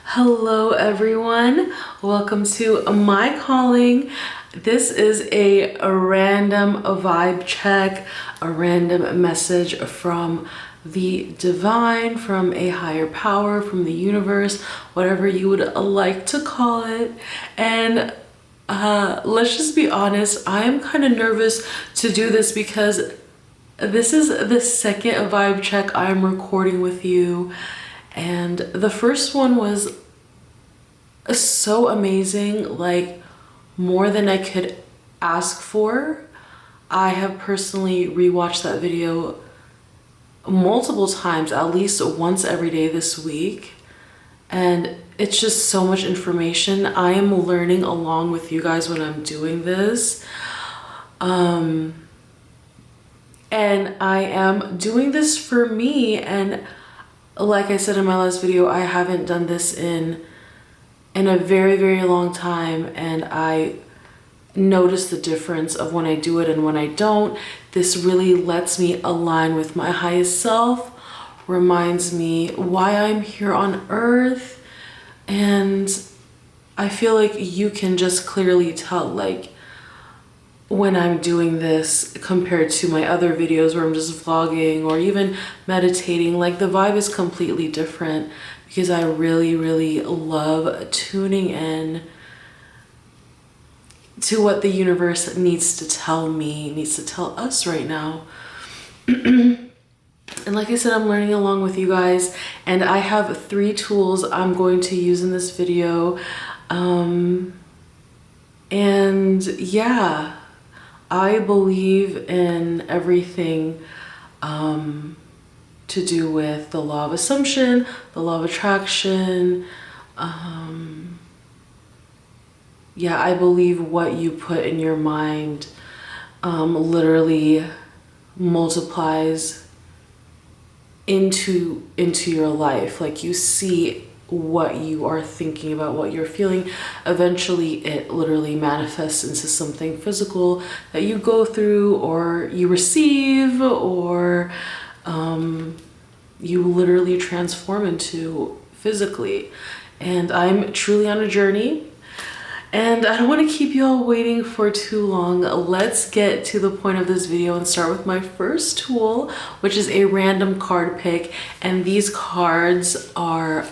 Hello everyone, welcome to My Calling. This is a random vibe check, a random message from the divine, from a higher power, from the universe, whatever you would like to call it. And let's just be honest, I am kind of nervous to do this because this is the second vibe check I'm recording with you. And the first one was so amazing, like more than I could ask for. I have personally rewatched that video multiple times, at least once every day this week. And it's just so much information. I am learning along with you guys when I'm doing this. And I am doing this for me. And like I said in my last video, I haven't done this in a very, very long time. And I notice the difference of when I do it and when I don't. This really lets me align with my highest self, reminds me why I'm here on earth. And I feel like you can just clearly tell, like, when I'm doing this compared to my other videos where I'm just vlogging or even meditating, like the vibe is completely different because I really, really love tuning in to what the universe needs to tell me, needs to tell us right now. And like I said, I'm learning along with you guys, and I have 3 tools I'm going to use in this video. And yeah, I believe in everything to do with the law of assumption, the law of attraction. Yeah, I believe what you put in your mind literally multiplies into your life. Like, you see what you are thinking about, what you're feeling. Eventually it literally manifests into something physical that you go through or you receive, or you literally transform into physically. And I'm truly on a journey, and I don't want to keep you all waiting for too long. Let's get to the point of this video and start with my first tool, which is a random card pick. And these cards are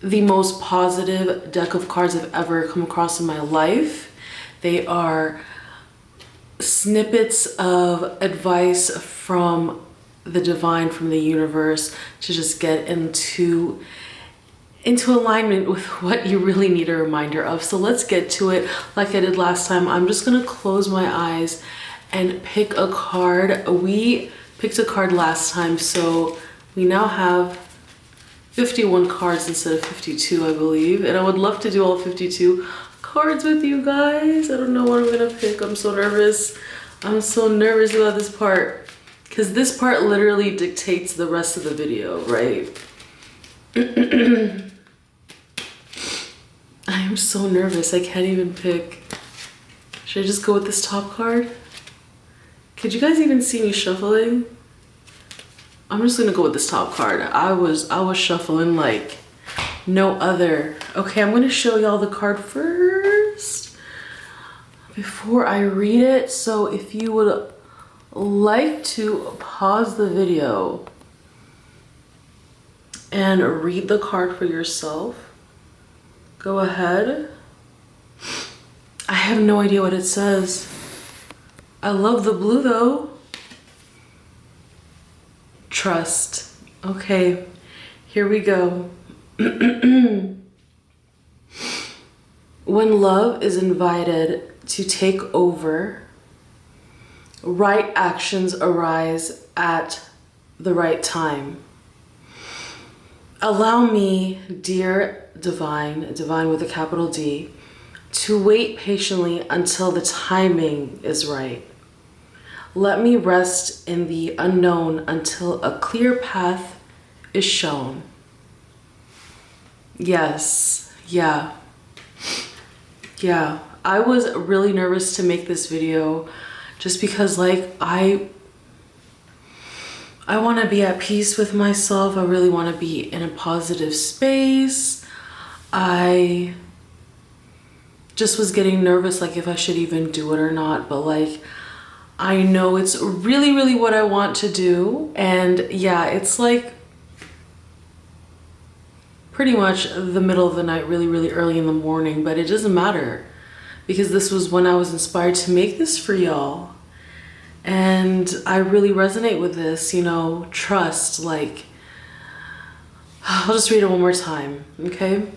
the most positive deck of cards I've ever come across in my life. They are snippets of advice from the divine, from the universe, to just get into alignment with what you really need a reminder of. So let's get to it. Like I did last time, I'm just gonna close my eyes and pick a card. We picked a card last time, so we now have 51 cards instead of 52, I believe. And I would love to do all 52 cards with you guys. I don't know what I'm gonna pick. I'm so nervous. I'm so nervous about this part, because this part literally dictates the rest of the video, right? I am so nervous. I can't even pick. Should I just go with this top card? Could you guys even see me shuffling? I'm just gonna go with this top card. I was shuffling like no other. Okay, I'm gonna show y'all the card first before I read it. So if you would like to pause the video and read the card for yourself, go ahead. I have no idea what it says. I love the blue though. Trust. Okay, here we go. When love is invited to take over, right actions arise at the right time. Allow me, dear divine, divine with a capital D, to wait patiently until the timing is right. Let me rest in the unknown until a clear path is shown. Yes, yeah. I was really nervous to make this video just because, like, I I want to be at peace with myself. I really want to be in a positive space. I just was getting nervous, like if I should even do it or not, but like I know it's really, really what I want to do. And yeah, it's like pretty much the middle of the night, really, really early in the morning, but it doesn't matter because this was when I was inspired to make this for y'all. And I really resonate with this, you know, trust, like, I'll just read it one more time, okay?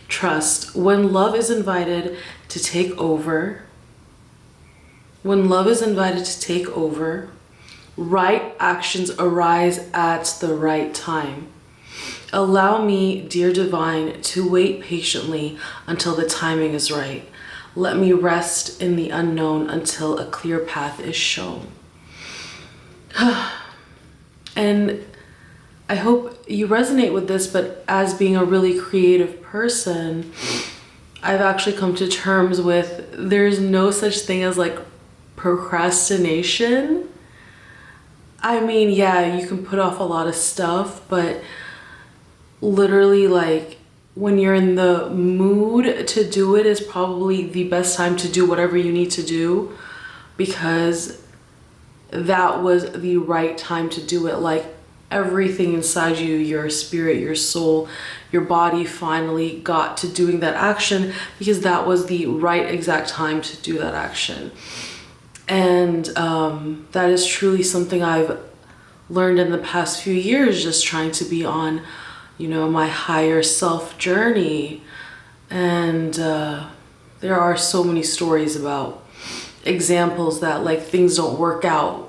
Trust. When love is invited to take over, when love is invited to take over, right actions arise at the right time. Allow me, dear divine, to wait patiently until the timing is right. Let me rest in the unknown until a clear path is shown. And I hope you resonate with this, but as being a really creative person, I've actually come to terms with there's no such thing as like procrastination. I mean, yeah, you can put off a lot of stuff, but literally like when you're in the mood to do it is probably the best time to do whatever you need to do, because that was the right time to do it. Like everything inside you, your spirit, your soul, your body finally got to doing that action because that was the right exact time to do that action. And that is truly something I've learned in the past few years, just trying to be on, you know, my higher self journey. And there are so many stories about examples that like things don't work out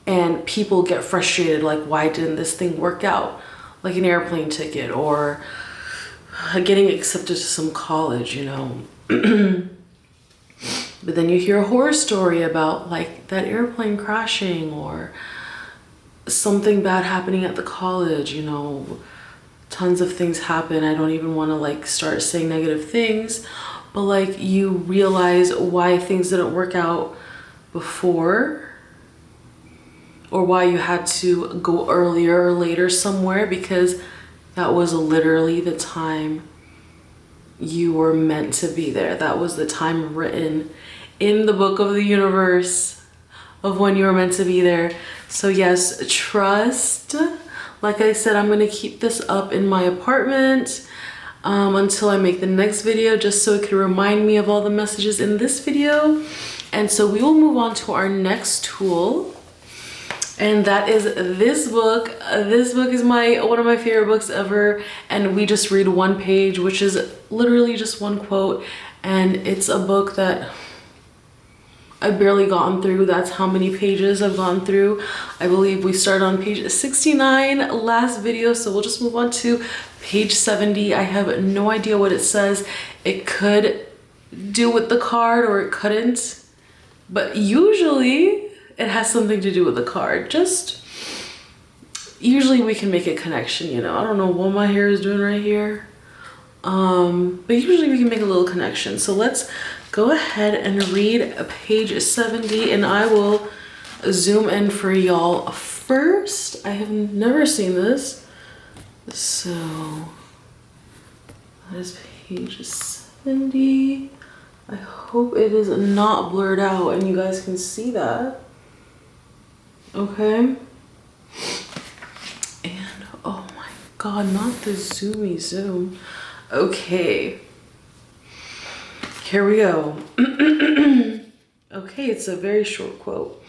and people get frustrated, like why didn't this thing work out, like an airplane ticket or getting accepted to some college, you know. But then you hear a horror story about like that airplane crashing or something bad happening at the college, you know. Tons of things happen. I don't even want to like start saying negative things, but like you realize why things didn't work out before, or why you had to go earlier or later somewhere, because that was literally the time you were meant to be there. That was the time written in the book of the universe of when you were meant to be there. So yes, trust. Like I said, I'm gonna keep this up in my apartment until I make the next video, just so it can remind me of all the messages in this video. And so we will move on to our next tool, and that is this book. This book is one of my favorite books ever, and we just read one page, which is literally just one quote, and it's a book that I've barely gotten through. That's how many pages I've gone through. I believe we started on page 69 last video, so we'll just move on to page 70. I have no idea what it says. It could do with the card or it couldn't, but usually it has something to do with the card. Just usually we can make a connection, you know. I don't know what my hair is doing right here, but usually we can make a little connection. So let's go ahead and read page 70, and I will zoom in for y'all first. I have never seen this. So that is page 70. I hope it is not blurred out and you guys can see that. Okay. And oh my God, not the zoomy zoom. Okay. Here we go. Okay, it's a very short quote.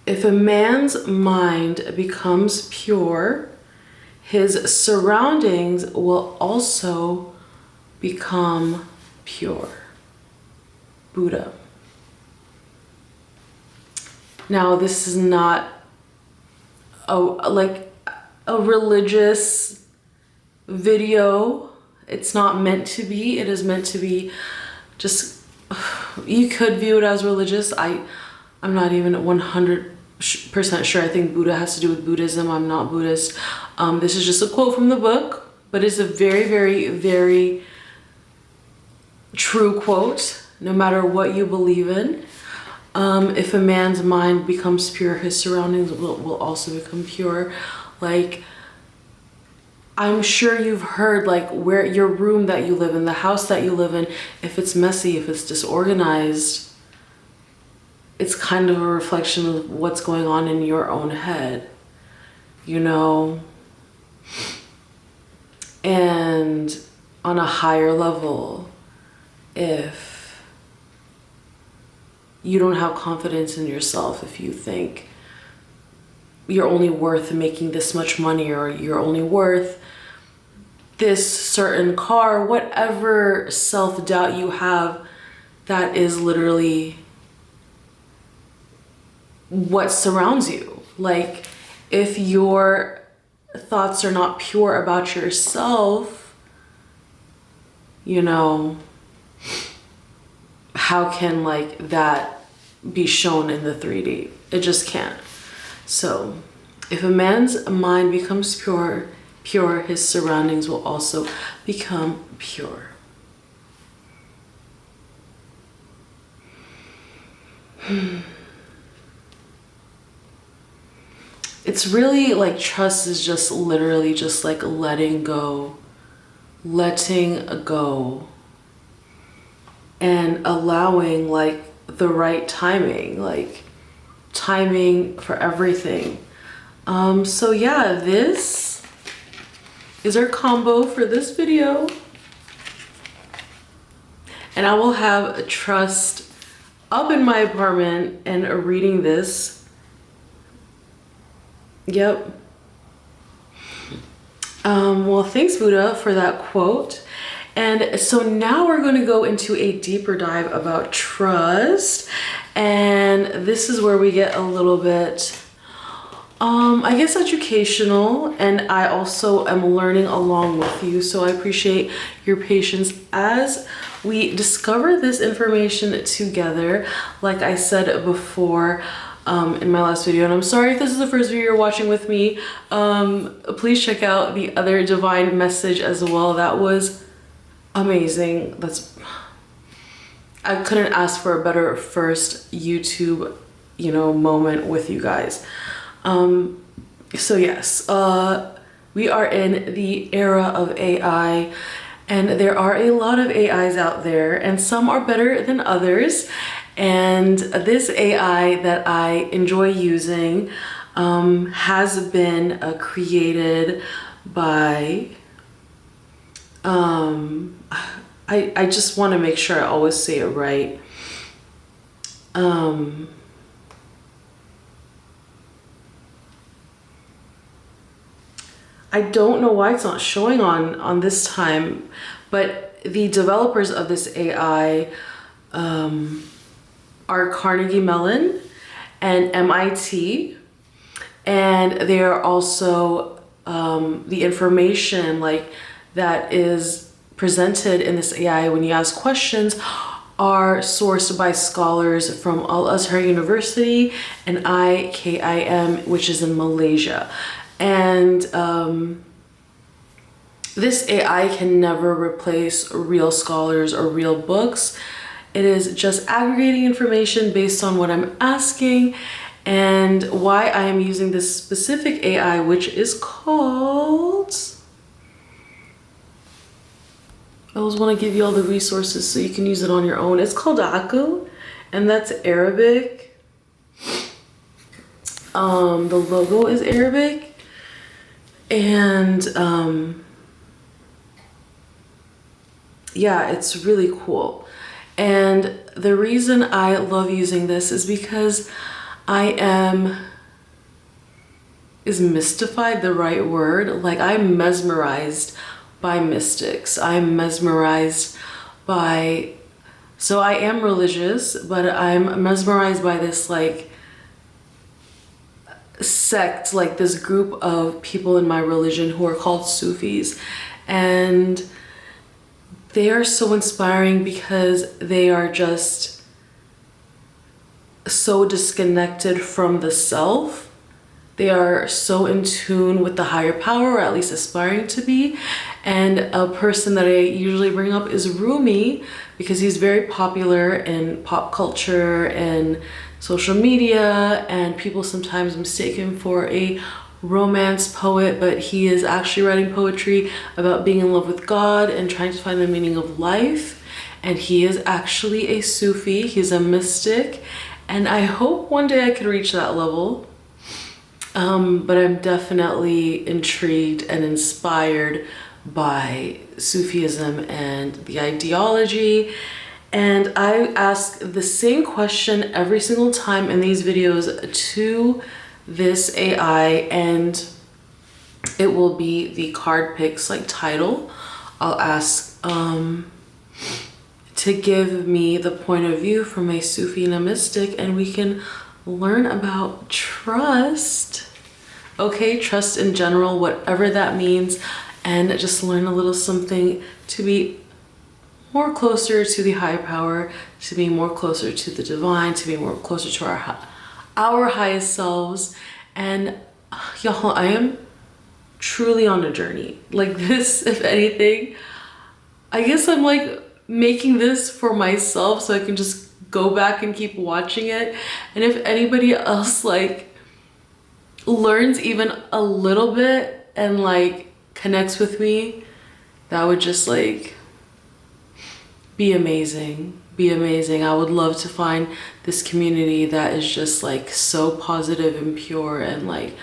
If a man's mind becomes pure, his surroundings will also become pure. Buddha. Now, this is not like a religious video. It's not meant to be. It is meant to be just, you could view it as religious. I'm not even 100% sure. I think Buddha has to do with Buddhism. I'm not Buddhist. This is just a quote from the book, but it's a very, very, very true quote, no matter what you believe in. If a man's mind becomes pure, his surroundings will also become pure. Like, I'm sure you've heard, like, where your room that you live in, the house that you live in, if it's messy, if it's disorganized, it's kind of a reflection of what's going on in your own head, you know? And on a higher level, if you don't have confidence in yourself, if you think you're only worth making this much money, or you're only worth this certain car, whatever self-doubt you have, that is literally what surrounds you. Like, if your thoughts are not pure about yourself, you know, how can like that be shown in the 3D? It just can't. So if a man's mind becomes pure, his surroundings will also become pure. It's really like, trust is just literally just like letting go, and allowing like the right timing, like timing for everything. So yeah, this is our combo for this video. And I will have a trust up in my apartment and reading this. Yep. Well, thanks Buddha for that quote. And so now we're going to go into a deeper dive about trust. And this is where we get a little bit, I guess, educational. And I also am learning along with you. So I appreciate your patience as we discover this information together. Like I said before, in my last video, and I'm sorry if this is the first video you're watching with me, please check out the other divine message as well. That was amazing. I couldn't ask for a better first YouTube, you know, moment with you guys. So yes, we are in the era of AI, and there are a lot of AIs out there, and some are better than others. And this AI that I enjoy using has been created by, I just want to make sure I always say it right. I don't know why it's not showing on this time, but the developers of this AI are Carnegie Mellon and MIT, and they are also the information like that is presented in this AI when you ask questions are sourced by scholars from Al-Azhar University and IKIM, which is in Malaysia. And this AI can never replace real scholars or real books. It is just aggregating information based on what I'm asking, and why I am using this specific AI, which is called, I always want to give you all the resources so you can use it on your own. It's called Aku, and that's Arabic. The logo is Arabic, and yeah, it's really cool. And the reason I love using this is because is mystified the right word? Like, I'm mesmerized by mystics. I'm mesmerized by, so I am religious, but I'm mesmerized by this like sect, like this group of people in my religion who are called Sufis. And they are so inspiring because they are just so disconnected from the self. They are so in tune with the higher power, or at least aspiring to be. And a person that I usually bring up is Rumi, because he's very popular in pop culture and social media, and people sometimes mistake him for a romance poet, but he is actually writing poetry about being in love with God and trying to find the meaning of life. And he is actually a Sufi, he's a mystic, and I hope one day I could reach that level. But I'm definitely intrigued and inspired by Sufism and the ideology. And I ask the same question every single time in these videos to this AI, and it will be the card picks like title. I'll ask to give me the point of view from a Sufi and a mystic, and we can learn about trust. Okay, trust in general, whatever that means, and just learn a little something to be more closer to the higher power, to be more closer to the divine, to be more closer to our highest selves. And y'all, I am truly on a journey. Like this, if anything, I guess I'm like making this for myself so I can just go back and keep watching it. And if anybody else like learns even a little bit and like connects with me, that would just like be amazing. Be amazing. I would love to find this community that is just like so positive and pure and like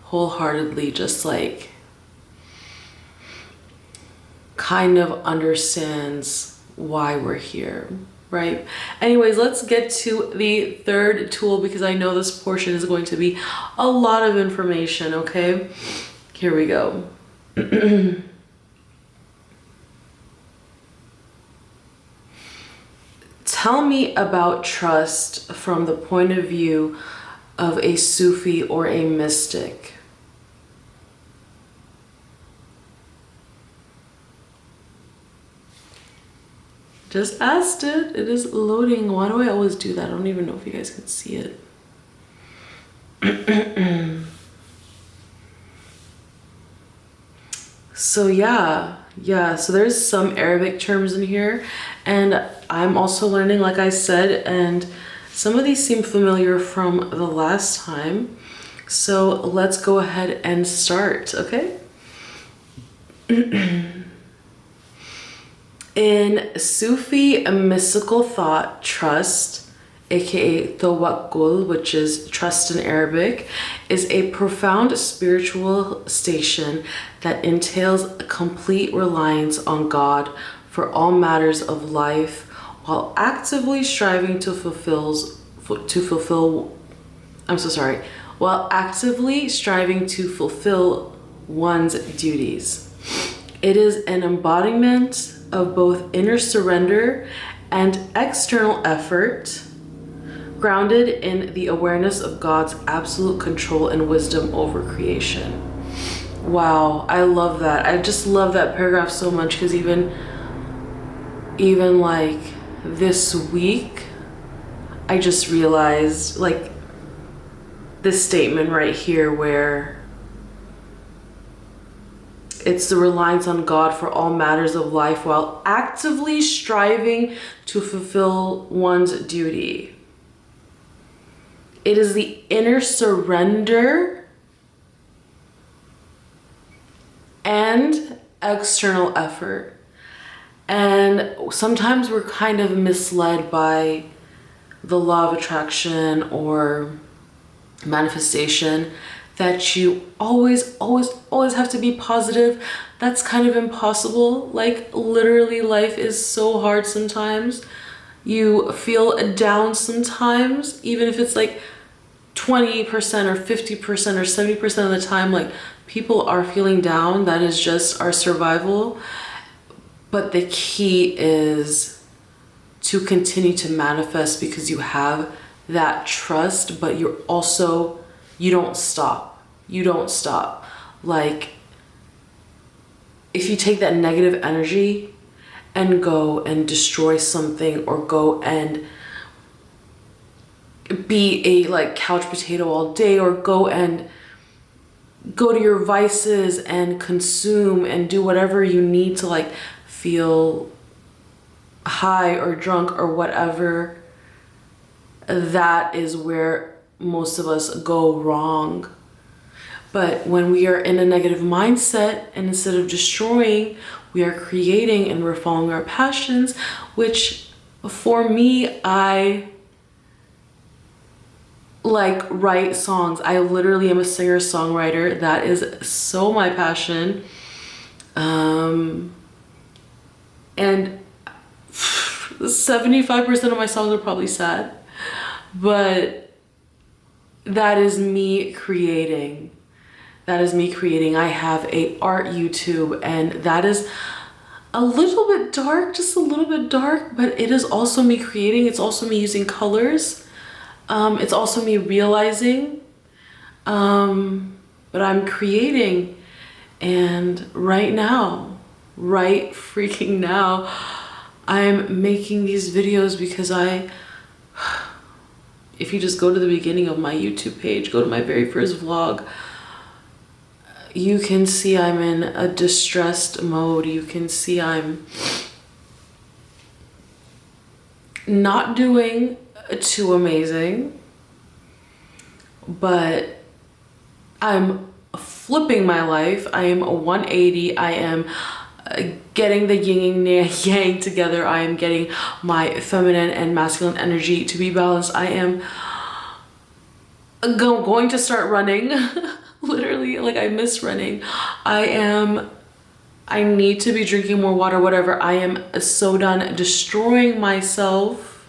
wholeheartedly just like kind of understands why we're here, right? Anyways, let's get to the third tool, because I know this portion is going to be a lot of information, okay? Here we go. Tell me about trust from the point of view of a Sufi or a mystic. Just asked it. It is loading. Why do I always do that? I don't even know if you guys can see it. So yeah, so there's some Arabic terms in here, and I'm also learning, like I said, and some of these seem familiar from the last time. So let's go ahead and start, okay? In Sufi mystical thought, trust, aka tawakkul, which is trust in Arabic, is a profound spiritual station that entails a complete reliance on God for all matters of life, while actively striving to fulfill one's duties. It is an embodiment of both inner surrender and external effort, grounded in the awareness of God's absolute control and wisdom over creation. Wow, I love that. I just love that paragraph so much, because even like this week, I just realized like this statement right here where it's the reliance on God for all matters of life while actively striving to fulfill one's duty. It is the inner surrender and external effort. And sometimes we're kind of misled by the law of attraction or manifestation that you always have to be positive. That's kind of impossible. Like literally life is so hard sometimes. You feel down sometimes, even if it's like 20% or 50% or 70% of the time, like people are feeling down. That is just our survival. But the key is to continue to manifest, because you have that trust, but you don't stop. You don't stop. Like if you take that negative energy and go and destroy something, or go and be a like couch potato all day, or go and go to your vices and consume and do whatever you need to like feel high or drunk or whatever, that is where most of us go wrong. But when we are in a negative mindset, and instead of destroying, we are creating and we're following our passions, which for me, I like write songs. I literally am a singer-songwriter. That is so my passion. And 75% of my songs are probably sad, but that is me creating. That is me creating. I have a art YouTube, and that is a little bit dark, just a little bit dark, but it is also me creating. It's also me using colors. It's also me realizing, but I'm creating. And right now, right freaking now, I'm making these videos because if you just go to the beginning of my YouTube page, go to my very first vlog, you can see I'm in a distressed mode. You can see I'm not doing too amazing, but I'm flipping my life. I am a 180. I am getting the yin and yang together. I am getting my feminine and masculine energy to be balanced. I am going to start running. Literally, like, I miss running. I need to be drinking more water, whatever. I am so done destroying myself.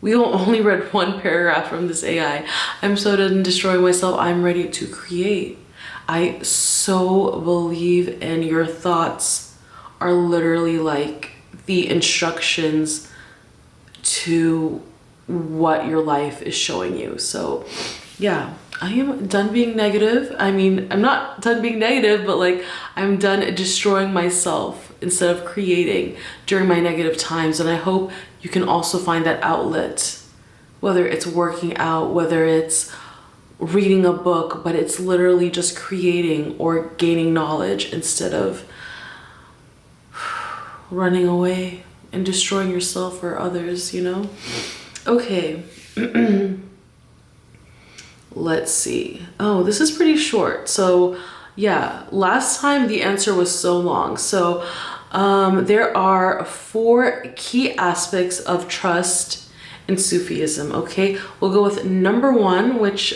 We only read one paragraph from this AI. I'm so done destroying myself. I'm ready to create. I so believe in your thoughts are literally like the instructions to what your life is showing you. So yeah, I am done being negative. I mean, I'm not done being negative, but like I'm done destroying myself instead of creating during my negative times. And I hope you can also find that outlet, whether it's working out, whether it's reading a book, but it's literally just creating or gaining knowledge instead of running away and destroying yourself or others, you know? Okay. Let's see. Oh, this is pretty short. So yeah, last time the answer was so long. So there are 4 key aspects of trust in Sufism. Okay, we'll go with number 1, which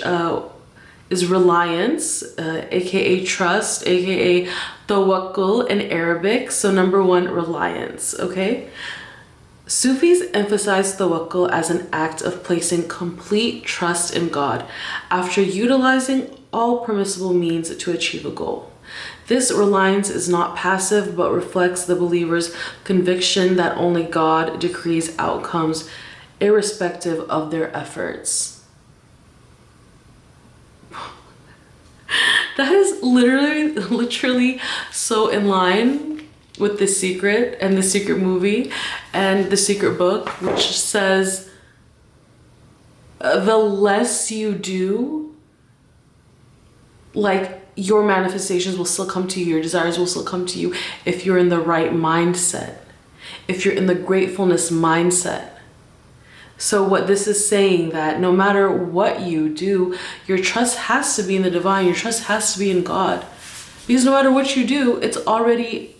is reliance, aka trust, aka tawakkul in Arabic. So number 1, reliance. Okay. Sufis emphasize tawakkul as an act of placing complete trust in God after utilizing all permissible means to achieve a goal. This reliance is not passive, but reflects the believer's conviction that only God decrees outcomes irrespective of their efforts. That is literally so in line with The Secret and The Secret movie and The Secret book, which says the less you do, like, your manifestations will still come to you, your desires will still come to you if you're in the right mindset, if you're in the gratefulness mindset. So what this is saying, that no matter what you do, your trust has to be in the divine, your trust has to be in God. Because no matter what you do, it's already,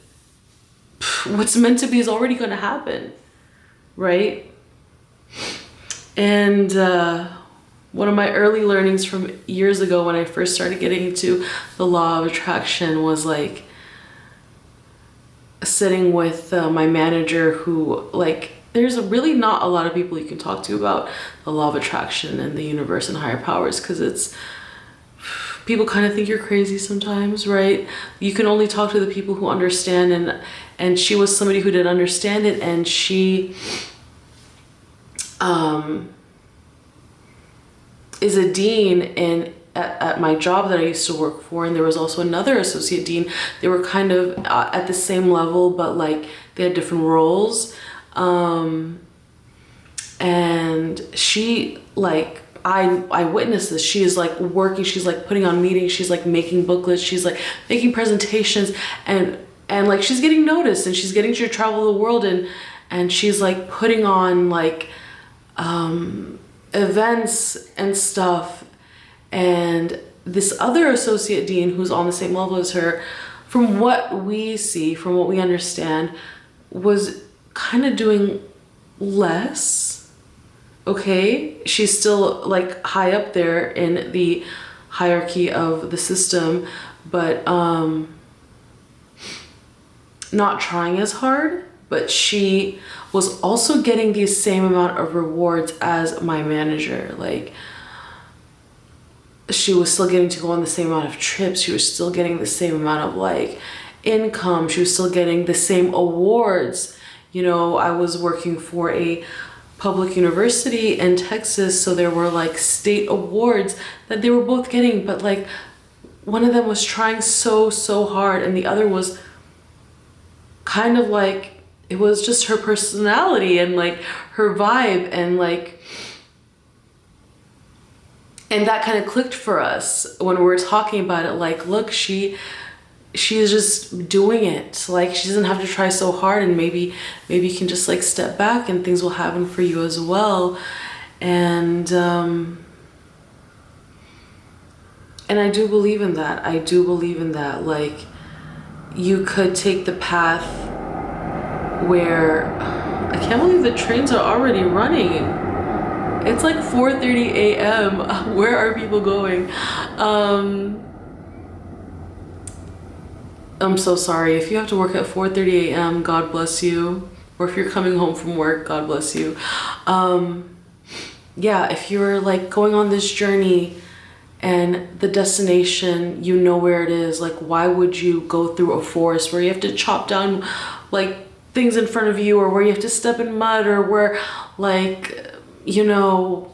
what's meant to be is already going to happen, right? And one of my early learnings from years ago when I first started getting into the law of attraction was like sitting with my manager, who, like, there's really not a lot of people you can talk to about the law of attraction and the universe and higher powers, because it's, people kind of think you're crazy sometimes, right? You can only talk to the people who understand, and she was somebody who didn't understand it, and she is a dean at my job that I used to work for, and there was also another associate dean. They were kind of at the same level, but like they had different roles. And she, like, I witnessed this. She is like working, she's like putting on meetings, she's like making booklets, she's like making presentations, and like she's getting noticed, and she's getting to travel the world, and she's like putting on like events and stuff. And this other associate dean who's on the same level as her, from what we see, from what we understand, was kind of doing less. Okay, she's still like high up there in the hierarchy of the system, but not trying as hard. But she was also getting the same amount of rewards as my manager. Like, she was still getting to go on the same amount of trips. She was still getting the same amount of like income. She was still getting the same awards. You know, I was working for a public university in Texas, so there were like state awards that they were both getting, but like one of them was trying so hard, and the other was kind of like, it was just her personality and like her vibe, and like, and that kind of clicked for us when we were talking about it. Like, look, she's just doing it. Like, she doesn't have to try so hard, and maybe you can just like step back and things will happen for you as well. And I do believe in that. I do believe in that. Like, you could take the path where, I can't believe the trains are already running. It's like 4:30 a.m. Where are people going? I'm so sorry. If you have to work at 4:30 a.m., God bless you. Or if you're coming home from work, God bless you. Yeah, if you're like going on this journey and the destination, you know where it is, like, why would you go through a forest where you have to chop down like things in front of you, or where you have to step in mud, or where like, you know,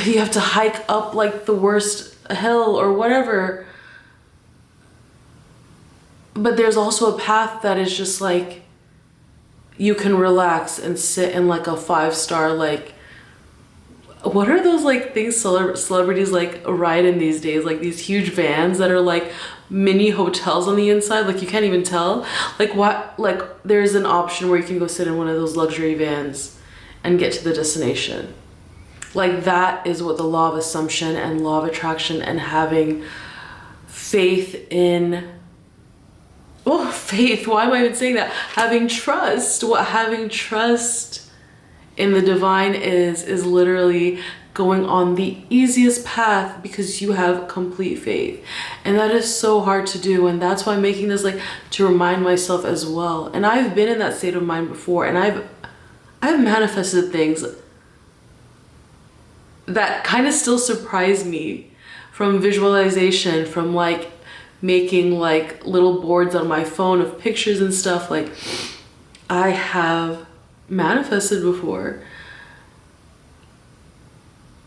you have to hike up like the worst hill or whatever. But there's also a path that is just like, you can relax and sit in like a 5-star, like, what are those like things celebrities like ride in these days, like these huge vans that are like mini hotels on the inside, like you can't even tell. Like, what, like there's an option where you can go sit in one of those luxury vans and get to the destination. Like, that is what the law of assumption and law of attraction and having faith in, oh, faith, why am I even saying that? Having trust, what having trust in the divine is literally going on the easiest path because you have complete faith. And that is so hard to do, and that's why I'm making this like to remind myself as well. And I've been in that state of mind before, and I've manifested things that kind of still surprise me, from visualization, from like making like little boards on my phone of pictures and stuff. Like, I have manifested before,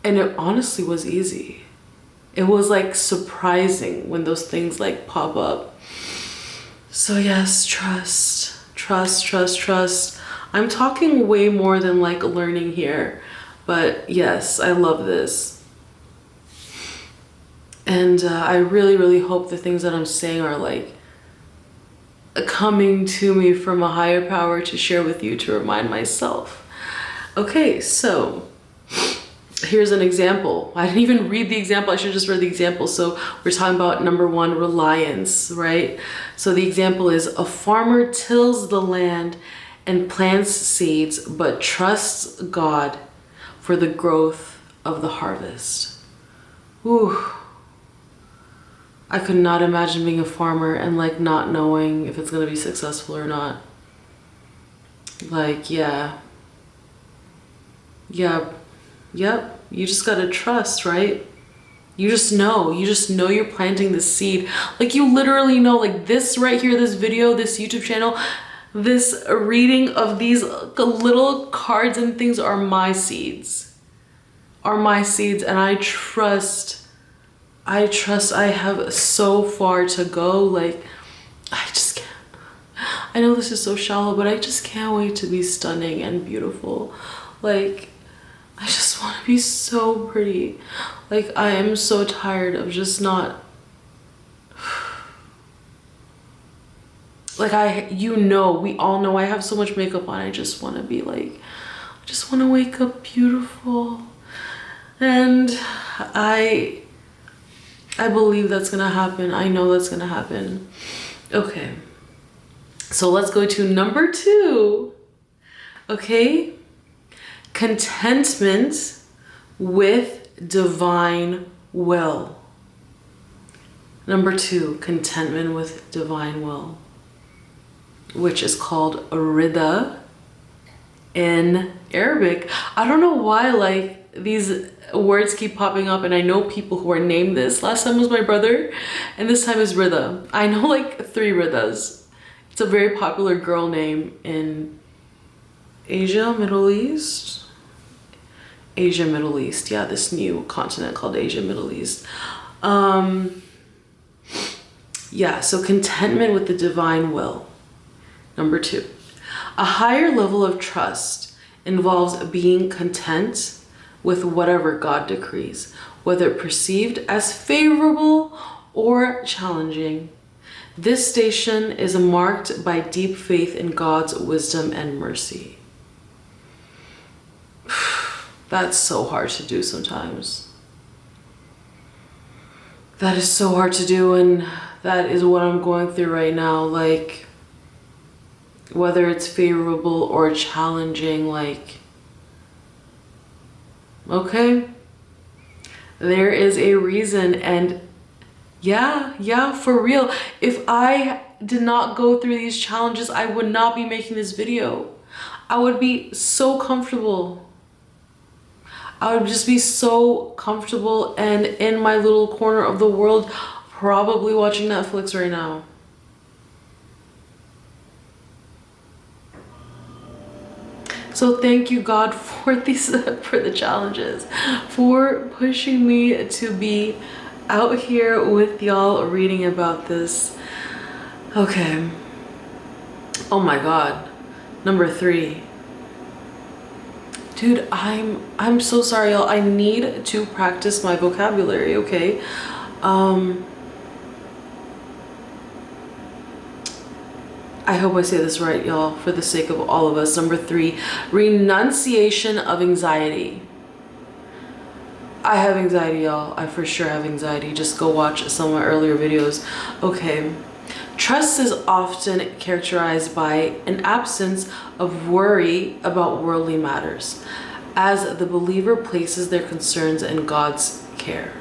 and it honestly was easy. It was like surprising when those things like pop up. So yes, trust. I'm talking way more than like learning here, but yes, I love this. And I really hope the things that I'm saying are like coming to me from a higher power to share with you, to remind myself. Okay, so here's an example. I didn't even read the example. I should have just read the example. So we're talking about number 1, reliance, right? So the example is, a farmer tills the land and plants seeds, but trusts God for the growth of the harvest. Ooh. I could not imagine being a farmer and like not knowing if it's gonna be successful or not. Like, yep. You just gotta trust, right? You just know you're planting this seed. Like, you literally know, like this right here, this video, this YouTube channel, this reading of these little cards and things are my seeds. And I trust I have so far to go. Like, I just can't. I know this is so shallow, but I just can't wait to be stunning and beautiful. Like, I just just want to be so pretty. Like, I am so tired of just not, like, we all know I have so much makeup on. I just want to be like, I just want to wake up beautiful. And I believe that's gonna happen. I know that's gonna happen. Okay, so let's go to number 2. Okay, contentment with divine will. Number 2, contentment with divine will, which is called rida in Arabic. I don't know why, like, these words keep popping up, and I know people who are named this. Last time was my brother, and this time is Rida. I know like 3 Ridas. It's a very popular girl name in Asia, Middle East. Asia, Middle East. Yeah, this new continent called Asia, Middle East. Yeah, so contentment with the divine will. Number 2, a higher level of trust involves being content with whatever God decrees, whether perceived as favorable or challenging. This station is marked by deep faith in God's wisdom and mercy. That's so hard to do sometimes. That is so hard to do, and that is what I'm going through right now. Like, whether it's favorable or challenging, like, okay, there is a reason. And yeah, for real, if I did not go through these challenges, I would not be making this video. I would be so comfortable. I would just be so comfortable and in my little corner of the world, probably watching Netflix right now. So thank you, God, for the challenges, for pushing me to be out here with y'all reading about this. Okay. Oh my God. Number 3. Dude, I'm so sorry, y'all. I need to practice my vocabulary, okay? I hope I say this right, y'all, for the sake of all of us. Number 3, renunciation of anxiety. I have anxiety, y'all. I for sure have anxiety. Just go watch some of my earlier videos. Okay. Trust is often characterized by an absence of worry about worldly matters, as the believer places their concerns in God's care.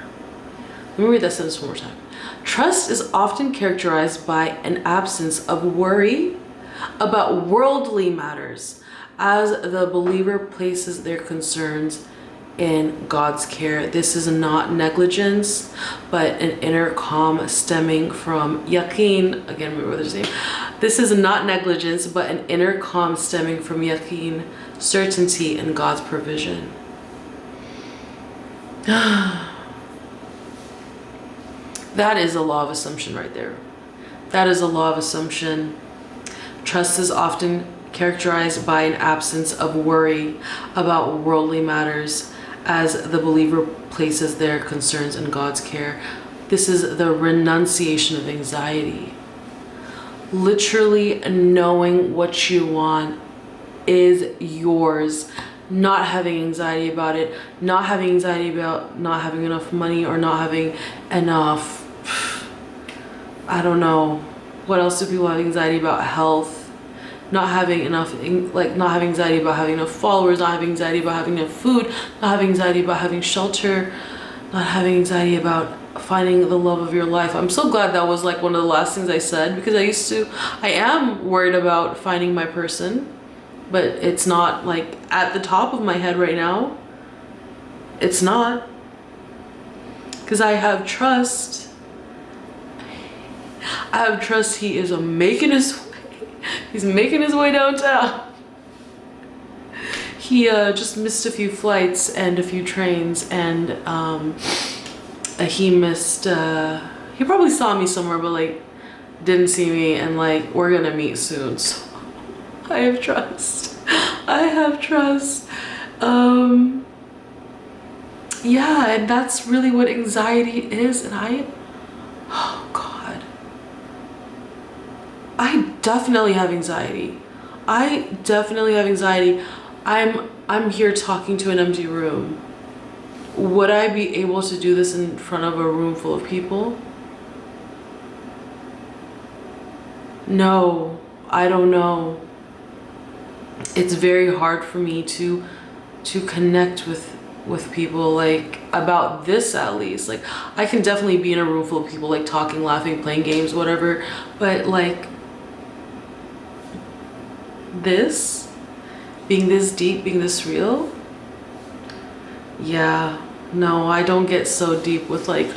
Let me read that sentence one more time. Trust is often characterized by an absence of worry about worldly matters, as the believer places their concerns in God's care. This is not negligence, but an inner calm stemming from yaqeen. Again, my brother's name. This is not negligence, but an inner calm stemming from yaqeen, certainty in God's provision. That is a law of assumption right there. That is a law of assumption. Trust is often characterized by an absence of worry about worldly matters, as the believer places their concerns in God's care. This is the renunciation of anxiety. Literally knowing what you want is yours. Not having anxiety about it, not having anxiety about not having enough money or not having enough, I don't know, what else do people have anxiety about? Health, not having enough, like not having anxiety about having enough followers, not having anxiety about having enough food, not having anxiety about having shelter, not having anxiety about finding the love of your life. I'm so glad that was like one of the last things I said, because I am worried about finding my person, but it's not like at the top of my head right now. It's not. Because I have trust. I have trust he is making his way. He's making his way downtown. He just missed a few flights and a few trains, and he missed, he probably saw me somewhere, but like didn't see me, and like we're gonna meet soon. So I have trust. I have trust. yeah, and that's really what anxiety is. And oh God, I definitely have anxiety. I definitely have anxiety. I'm here talking to an empty room. Would I be able to do this in front of a room full of people? No, I don't know. It's very hard for me to connect with people, like, about this at least. Like, I can definitely be in a room full of people, like, talking, laughing, playing games, whatever, but like this, being this deep, being this real, yeah, no, I don't get so deep with like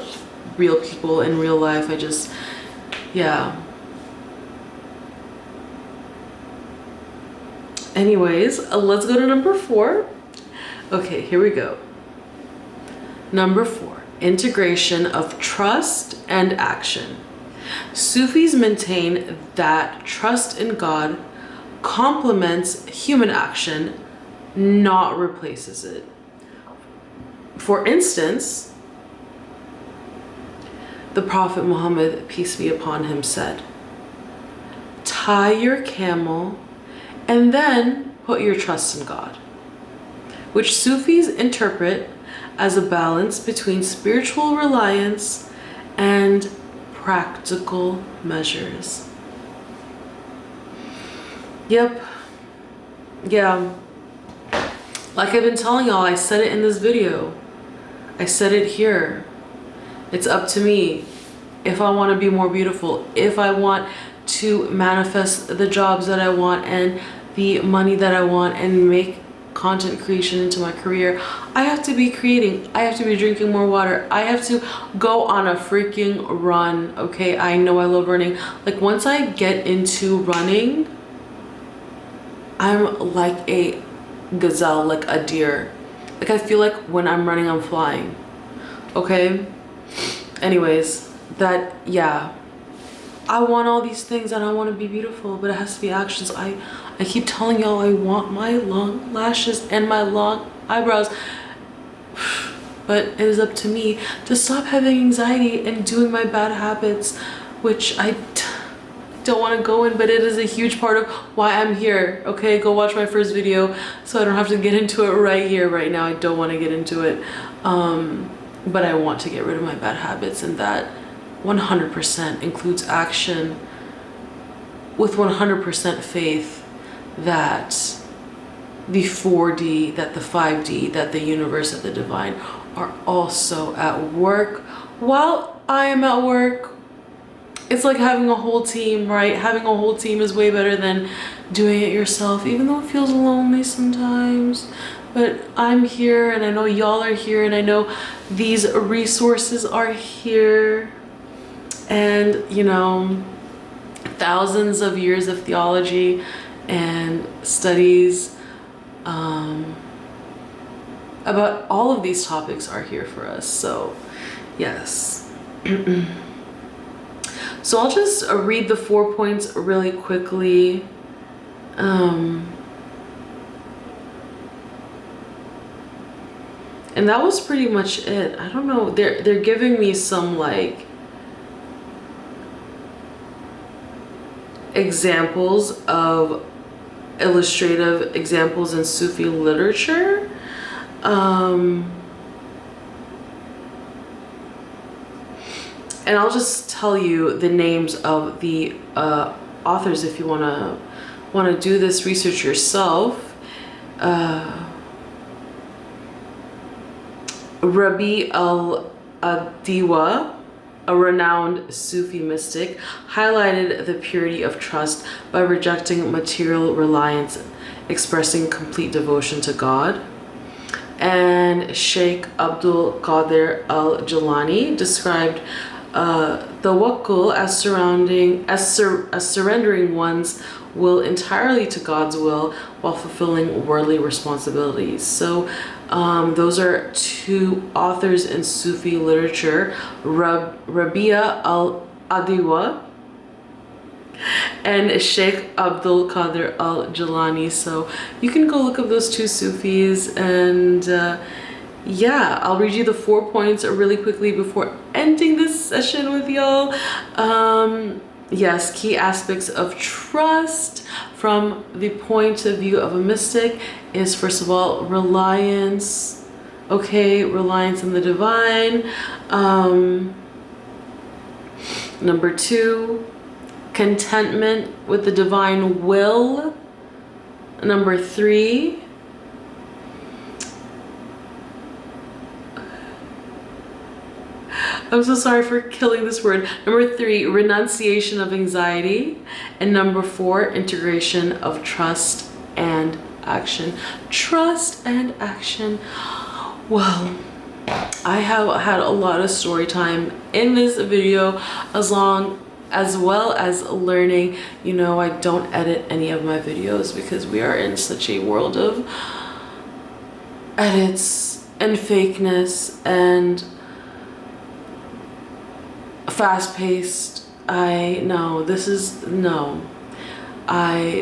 real people in real life. I just, yeah. Anyways, let's go to number 4. Okay, here we go. Number 4, integration of trust and action. Sufis maintain that trust in God complements human action, not replaces it. For instance, the Prophet Muhammad, peace be upon him, said, "Tie your camel and then put your trust in God," which Sufis interpret as a balance between spiritual reliance and practical measures. Yep. Yeah. Like I've been telling y'all, I said it in this video. I said it here. It's up to me. If I want to be more beautiful, if I want to manifest the jobs that I want and the money that I want and make content creation into my career, I have to be creating. I have to be drinking more water. I have to go on a freaking run. Okay, I know I love running. Like, once I get into running, I'm like a gazelle, like a deer. Like, I feel like when I'm running, I'm flying. Okay? Anyways, that, yeah. I want all these things and I want to be beautiful, but it has to be actions. I keep telling y'all I want my long lashes and my long eyebrows, but it is up to me to stop having anxiety and doing my bad habits, which I don't want to go in, but it is a huge part of why I'm here. Okay, go watch my first video so I don't have to get into it right here, right now. I don't want to get into it, but I want to get rid of my bad habits, and that 100% includes action with 100% faith that the 4D, that the 5D, that the universe, that the divine are also at work while I am at work. It's like having a whole team, right? Having a whole team is way better than doing it yourself, even though it feels lonely sometimes. But I'm here, and I know y'all are here, and I know these resources are here. And, you know, thousands of years of theology and studies about all of these topics are here for us. So, yes. So I'll just read the 4 points really quickly. And that was pretty much it. I don't know. They're giving me some like examples of illustrative examples in Sufi literature. And I'll just tell you the names of the authors if you wanna do this research yourself. Rabi al-Adiwa, a renowned Sufi mystic, highlighted the purity of trust by rejecting material reliance, expressing complete devotion to God. And Sheikh Abdul Qadir al-Jilani described tawakkul as surrendering one's will entirely to God's will while fulfilling worldly responsibilities. So those are 2 authors in Sufi literature, Rabia al-Adiwa and Sheikh Abdul Qadir al-Jilani. So you can go look up those 2 Sufis, and yeah, I'll read you the 4 points really quickly before ending this session with y'all. Yes, key aspects of trust from the point of view of a mystic is, first of all, reliance. Okay, reliance in the divine. Number 2, contentment with the divine will. Number 3, I'm so sorry for killing this word. Number 3, renunciation of anxiety. And number 4, integration of trust and action. Trust and action. Well, I have had a lot of story time in this video, as well as learning. You know, I don't edit any of my videos because we are in such a world of edits and fakeness and fast-paced.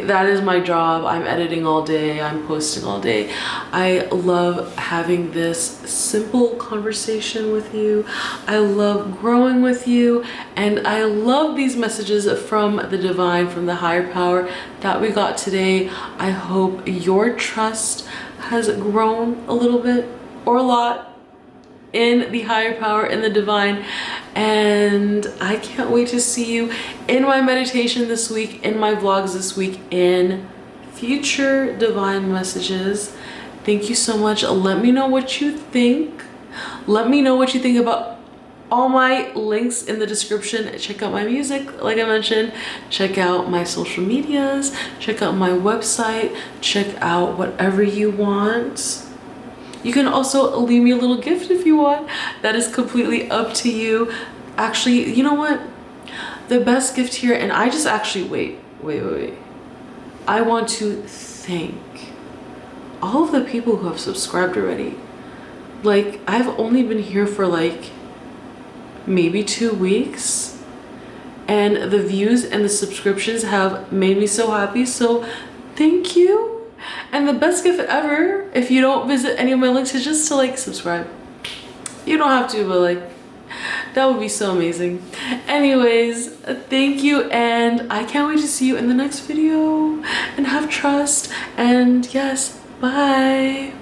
That is my job. I'm editing all day, I'm posting all day. I love having this simple conversation with you. I love growing with you, and I love these messages from the divine, from the higher power that we got today. I hope your trust has grown a little bit or a lot in the higher power, in the divine, and I can't wait to see you in my meditation this week, in my vlogs this week, in future divine messages. Thank you so much. Let me know what you think. Let me know what you think about all my links in the description. Check out my music, like I mentioned. Check out my social medias. Check out my website. Check out whatever you want. You can also leave me a little gift if you want. That is completely up to you. Actually, you know what? The best gift here, and I just actually, wait. I want to thank all of the people who have subscribed already. Like, I've only been here for like maybe 2 weeks, and the views and the subscriptions have made me so happy. So thank you. And the best gift ever, if you don't visit any of my links, is just to like subscribe. You don't have to, but like, that would be so amazing. Anyways, thank you, and I can't wait to see you in the next video. And have trust, and yes, bye.